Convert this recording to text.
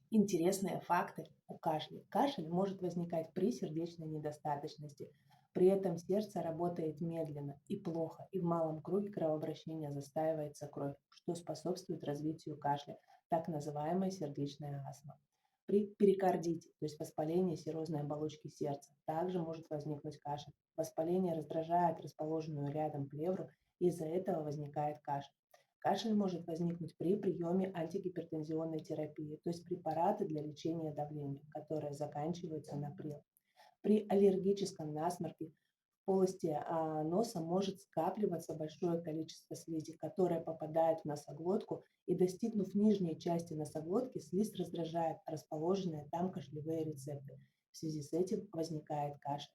Интересные факты о кашле. Кашель может возникать при сердечной недостаточности. При этом сердце работает медленно и плохо, и в малом круге кровообращения застаивается кровь, что способствует развитию кашля, так называемая сердечная астма. При перикардите, то есть воспалении серозной оболочки сердца, также может возникнуть кашель. Воспаление раздражает расположенную рядом плевру, и из-за этого возникает кашель. Кашель может возникнуть при приеме антигипертензионной терапии, то есть препараты для лечения давления, которые заканчиваются на прил. При аллергическом насморке в полости носа может скапливаться большое количество слизи, которая попадает в носоглотку, и достигнув нижней части носоглотки, слизь раздражает расположенные там кашлевые рецепторы. В связи с этим возникает кашель.